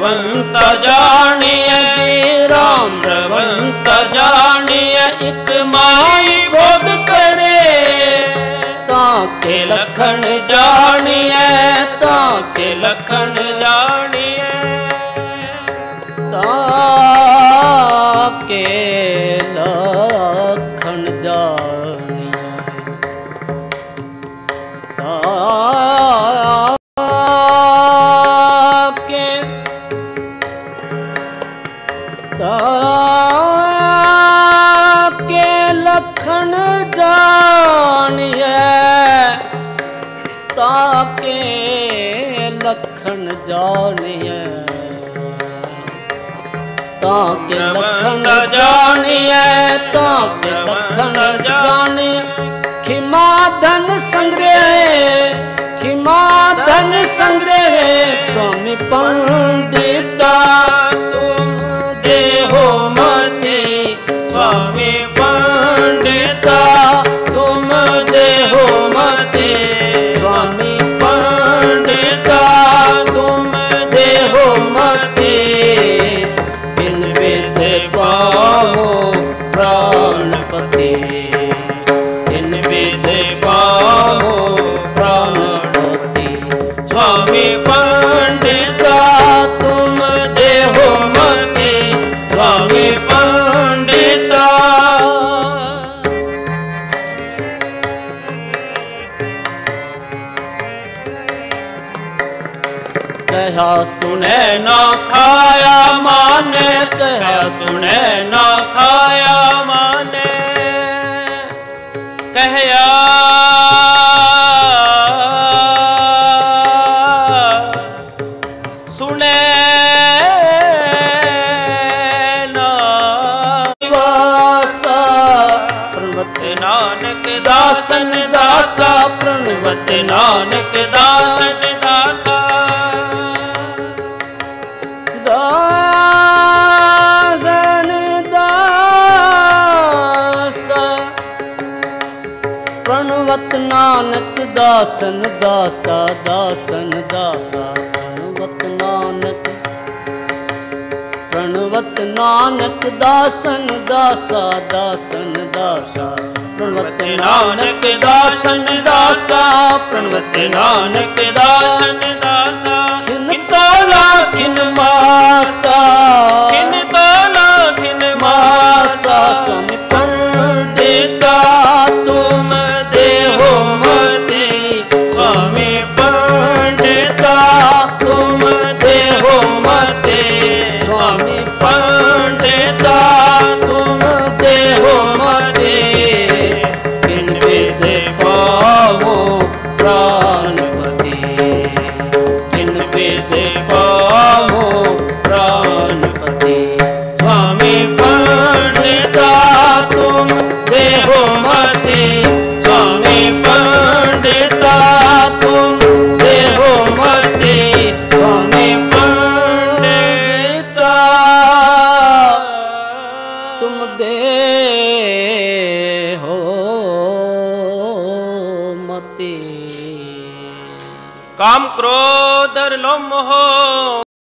रवंत जानिए जी राम रवंत जानिए एक माई भोग करे ताके लखन जानिए ताके लखन जानिए ताके लखन जानिए ताके लखन जानिए ताके लखन जानिए ताके लखन जानिए ताके लखन जानिए खिमा धन संग्रह खिमा धन संग्रह स्वामी पंडिता तुम देहो मति स्वामी पंडिता तुम देहो मति स्वामी पंडिता तुम देहो मति बिन विध पावो प्राणपति बिन विध पावो प्राणपति स्वामी पंडिता तुम देहो मति स्वामी पंडिता कहा सुने ना खाया माने कहा सुने ना खाया माने कहया सुने ना वासा प्रणवत नानक दासन दासा प्रणवत नानक दासन दासा दासन दासा प्रणवत नानक दासन दासा दासन दासा प्रणवत नानक दासन दासा दासन दासा प्रणवत नानक दासन दासा प्रणवत नानक दासन दासा खिन तोला खिन मासा खिन तोला खिन मासा स्वामी पंडिता तुम देहो मति स्वामी पंडिता तुम देहो मति स्वामी पंडिता तुम देहो मति बिन विध पावो प्राणपति बिन विध पावो प्राणपति स्वामी पंडिता तुम देहो मति स्वामी पंडिता तुम देहो मति स्वामी पंडिता तुम देहो मति। काम क्रोध और लोभ मोह